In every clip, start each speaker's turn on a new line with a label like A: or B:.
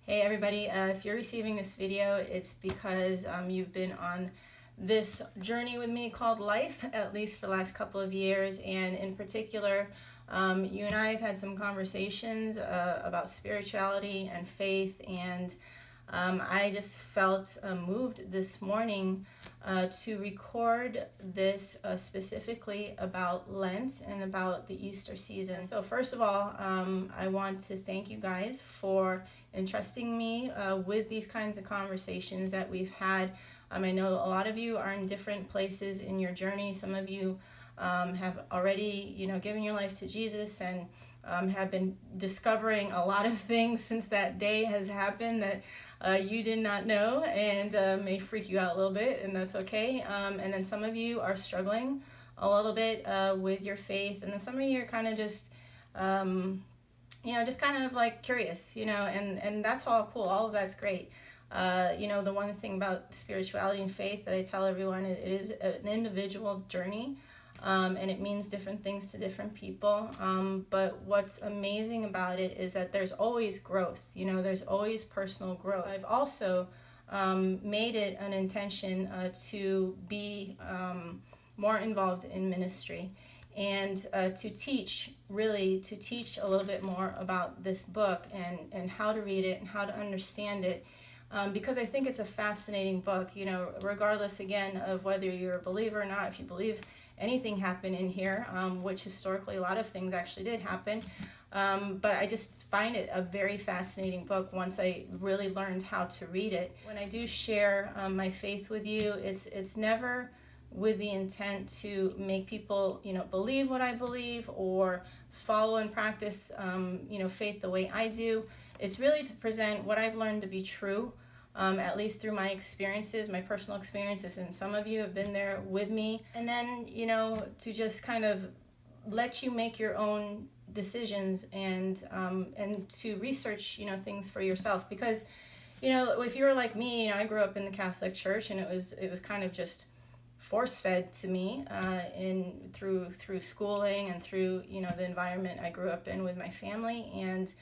A: Hey everybody, if you're receiving this video, it's because you've been on this journey with me called life, at least for the last couple of years. And in particular, you and I have had some conversations about spirituality and faith. And I just felt moved this morning to record this specifically about Lent and about the Easter season. So first of all, I want to thank you guys for entrusting me with these kinds of conversations that we've had. I know a lot of you are in different places in your journey. Some of you have already, given your life to Jesus and have been discovering a lot of things since that day has happened that you did not know, and may freak you out a little bit, and that's okay. And then some of you are struggling a little bit with your faith, and then some of you are kind of just just kind of like curious, and that's all cool. All of that's great. The one thing about spirituality and faith that I tell everyone, it is an individual journey. And it means different things to different people. But what's amazing about it is that there's always growth. There's always personal growth. I've also made it an intention to be more involved in ministry and to teach a little bit more about this book and how to read it and how to understand it. Because I think it's a fascinating book, regardless, again, of whether you're a believer or not. If you believe anything happened in here, which historically a lot of things actually did happen, but I just find it a very fascinating book once I really learned how to read it. When I do share my faith with you, it's never with the intent to make people, believe what I believe or follow and practice, faith the way I do. It's really to present what I've learned to be true, at least through my experiences, my personal experiences, and some of you have been there with me. And then, to just kind of let you make your own decisions and to research, things for yourself. Because, if you were like me, I grew up in the Catholic Church, and it was kind of just force-fed to me through schooling and through, the environment I grew up in with my family. And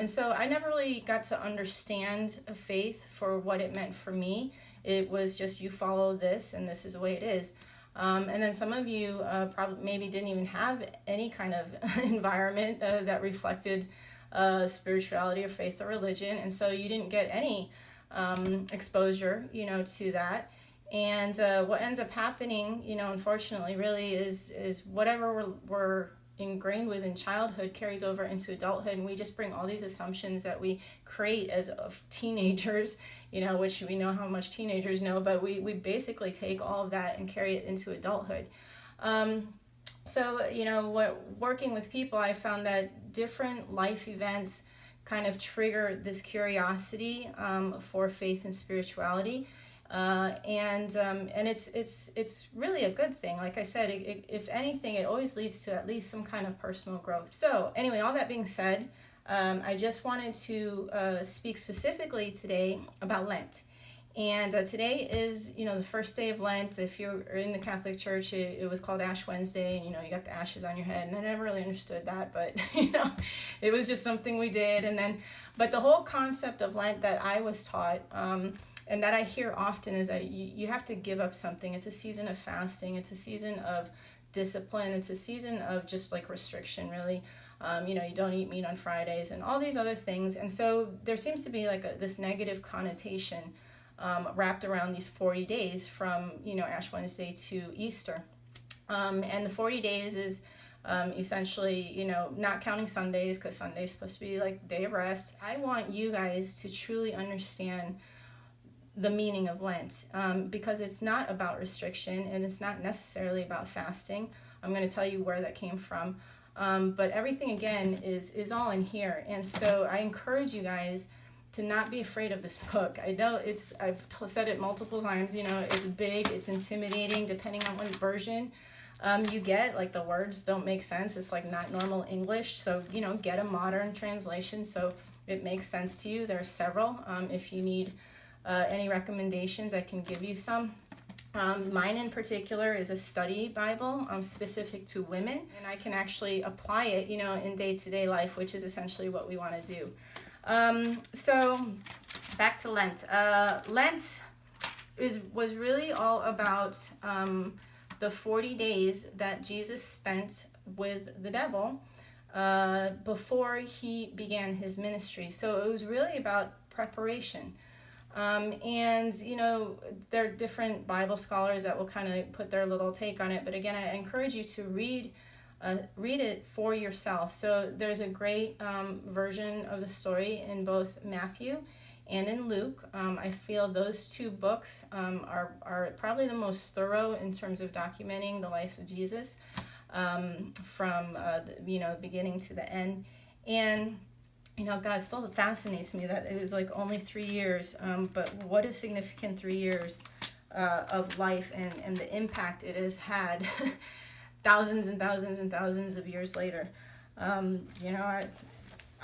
A: so I never really got to understand faith for what it meant for me. It was just, you follow this and this is the way it is. And then some of you probably maybe didn't even have any kind of environment that reflected spirituality or faith or religion. And so you didn't get any exposure, to that. And what ends up happening, unfortunately, really is whatever we're ingrained with in childhood carries over into adulthood, and we just bring all these assumptions that we create as teenagers, which we know how much teenagers know, but we basically take all of that and carry it into adulthood. Working with people, I found that different life events kind of trigger this curiosity for faith and spirituality. And it's really a good thing. Like I said, if anything, it always leads to at least some kind of personal growth. So anyway, all that being said, I just wanted to speak specifically today about Lent. And today is, the first day of Lent. If you're in the Catholic Church, it was called Ash Wednesday, and, you got the ashes on your head. And I never really understood that, but, it was just something we did. But the whole concept of Lent that I was taught, and that I hear often, is that you have to give up something. It's a season of fasting. It's a season of discipline. It's a season of just like restriction, really. You don't eat meat on Fridays and all these other things. And so there seems to be like this negative connotation wrapped around these 40 days from, Ash Wednesday to Easter. And the 40 days is essentially, not counting Sundays, because Sunday's supposed to be like day of rest. I want you guys to truly understand the meaning of Lent, because it's not about restriction and it's not necessarily about fasting. I'm going to tell you where that came from, but everything again is all in here. And so I encourage you guys to not be afraid of this book. I know I've said it multiple times, it's big, it's intimidating, depending on what version you get. Like, the words don't make sense. It's like not normal English, so get a modern translation so it makes sense to you. There are several. If you need any recommendations, I can give you some. Mine in particular is a study Bible specific to women, and I can actually apply it, in day-to-day life, which is essentially what we want to do. So back to Lent. Lent was really all about the 40 days that Jesus spent with the devil before he began his ministry. So it was really about preparation. And, there are different Bible scholars that will kind of put their little take on it. But again, I encourage you to read it for yourself. So there's a great version of the story in both Matthew and in Luke. I feel those two books are probably the most thorough in terms of documenting the life of Jesus from the beginning to the end. And God, still fascinates me that it was like only 3 years, but what a significant 3 years of life and the impact it has had thousands and thousands and thousands of years later.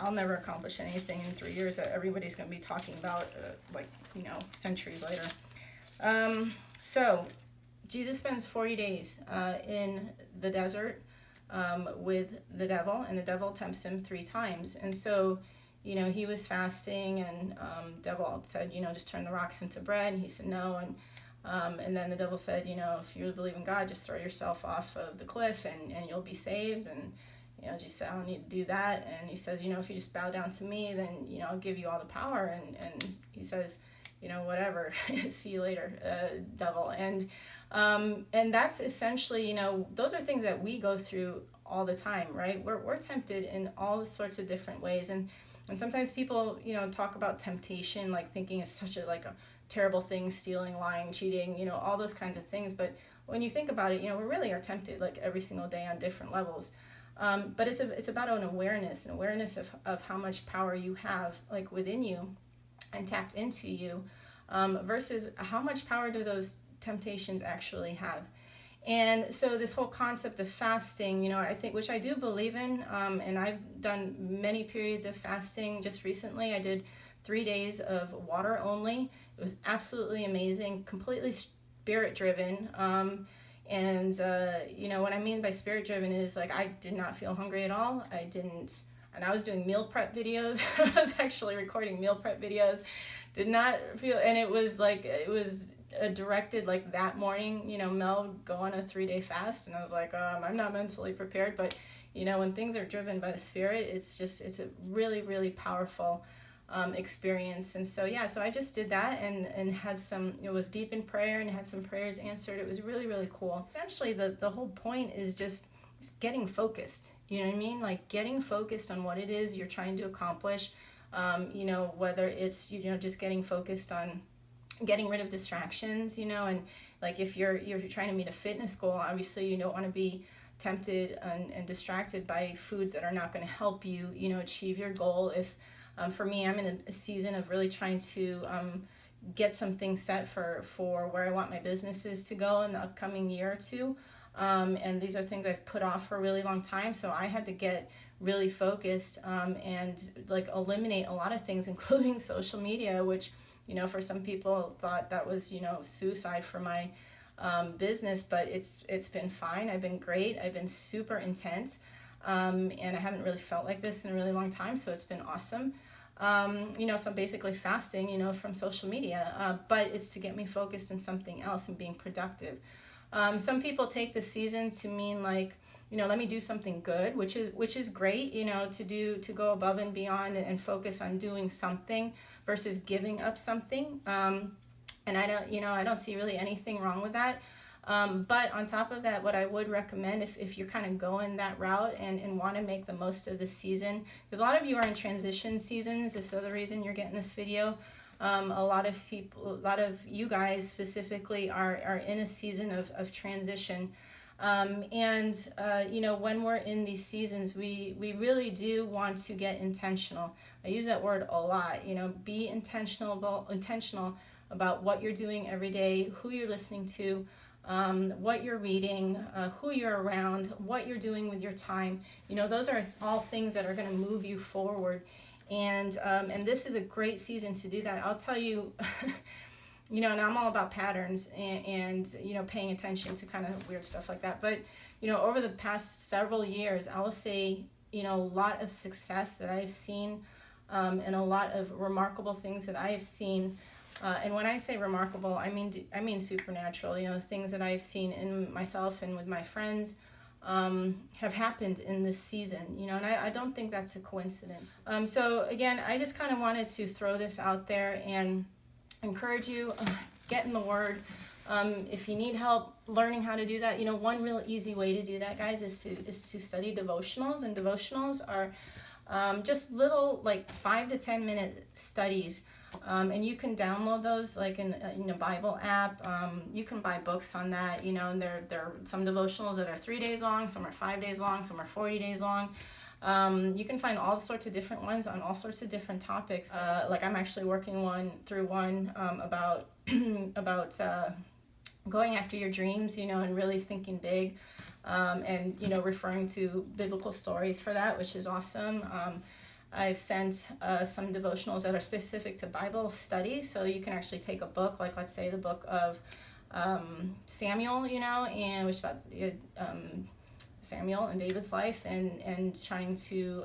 A: I'll never accomplish anything in 3 years that everybody's going to be talking about, centuries later. So Jesus spends 40 days in the desert with the devil, and the devil tempts him 3 times. And so, he was fasting, and devil said, just turn the rocks into bread. And he said no. And then the devil said, if you really believe in God, just throw yourself off of the cliff and you'll be saved. And, Jesus said, I don't need to do that. And he says, if you just bow down to me, then, I'll give you all the power. And he says, whatever, see you later, devil. And that's essentially, those are things that we go through all the time, right? We're tempted in all sorts of different ways. And sometimes people, talk about temptation, like thinking it's such a terrible thing, stealing, lying, cheating, all those kinds of things. But when you think about it, we really are tempted like every single day on different levels. But it's about an awareness of how much power you have like within you and tapped into you, versus how much power do those temptations actually have. And so this whole concept of fasting, I think, which I do believe in, and I've done many periods of fasting. Just recently I did 3 days of water only. It was absolutely amazing, completely spirit driven. And what I mean by spirit driven is like I did not feel hungry at all. And I was doing meal prep videos. I was actually recording meal prep videos. Did not feel, and it was directed like that morning, Mel, go on a 3-day fast. And I was like, I'm not mentally prepared. But, when things are driven by the Spirit, it's a really, really powerful experience. And so, so I just did that and had it was deep in prayer and had some prayers answered. It was really, really cool. Essentially, the whole point is just getting focused. You know what I mean? Like getting focused on what it is you're trying to accomplish. Whether it's, just getting focused on getting rid of distractions, and like if you're trying to meet a fitness goal, obviously you don't want to be tempted and distracted by foods that are not going to help you, achieve your goal. If for me, I'm in a season of really trying to get some things set for where I want my businesses to go in the upcoming year or two. And these are things I've put off for a really long time. So I had to get really focused and like eliminate a lot of things, including social media, which, for some people thought that was, suicide for my business, but it's been fine. I've been great. I've been super intense. And I haven't really felt like this in a really long time. So it's been awesome. So I'm basically fasting, from social media, but it's to get me focused on something else and being productive. Some people take the season to mean like, let me do something good, which is great, to go above and beyond and focus on doing something versus giving up something. And I don't see really anything wrong with that. But on top of that, what I would recommend if you're kind of going that route and want to make the most of this season, because a lot of you are in transition seasons, is so the reason you're getting this video. A lot of you guys specifically are in a season of transition. When we're in these seasons, we really do want to get intentional. I use that word a lot, be intentional about what you're doing every day, who you're listening to, what you're reading, who you're around, what you're doing with your time. Those are all things that are going to move you forward. And this is a great season to do that. I'll tell you, and I'm all about patterns and paying attention to kind of weird stuff like that. But, over the past several years, I will say, a lot of success that I've seen and a lot of remarkable things that I have seen. And when I say remarkable, I mean supernatural. You know, things that I've seen in myself and with my friends have happened in this season. You know, and I don't think that's a coincidence. So again, I just kind of wanted to throw this out there and encourage you, get in the Word. If you need help learning how to do that, you know, one real easy way to do that, guys, is to study devotionals. And devotionals are just little, like 5 to 10 minute studies. And you can download those like in a Bible app. You can buy books on that, you know, and there are some devotionals that are 3 days long, some are 5 days long, some are 40 days long. You can find all sorts of different ones on all sorts of different topics. Like I'm actually working through one about going after your dreams, you know, and really thinking big, and, you know, referring to biblical stories for that, which is awesome. I've sent some devotionals that are specific to Bible study, so you can actually take a book, like let's say the book of Samuel, you know, and which is about Samuel and David's life, and trying to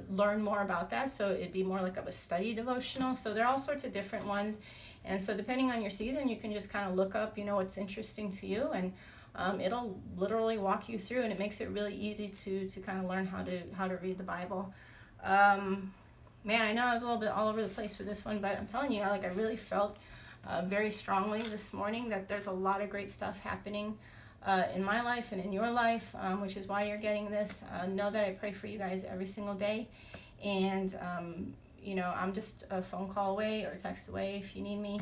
A: learn more about that. So it'd be more like of a study devotional. So there are all sorts of different ones. And so depending on your season, you can just kind of look up, you know, what's interesting to you, and it'll literally walk you through, and it makes it really easy to kind of learn how to read the Bible. Man, I know I was a little bit all over the place with this one, but I'm telling you, like I really felt very strongly this morning that there's a lot of great stuff happening in my life and in your life, which is why you're getting this. Know that I pray for you guys every single day, and you know, I'm just a phone call away or a text away if you need me.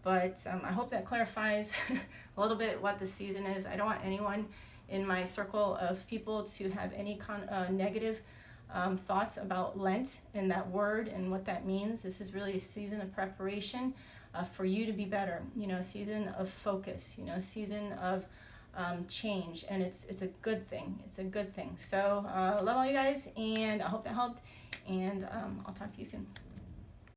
A: But I hope that clarifies a little bit what the season is. I don't want anyone in my circle of people to have any negative thoughts about Lent and that word and what that means. This is really a season of preparation for you to be better. You know, a season of focus. You know, a season of change, and it's a good thing. It's a good thing. So love all you guys, and I hope that helped. And I'll talk to you soon.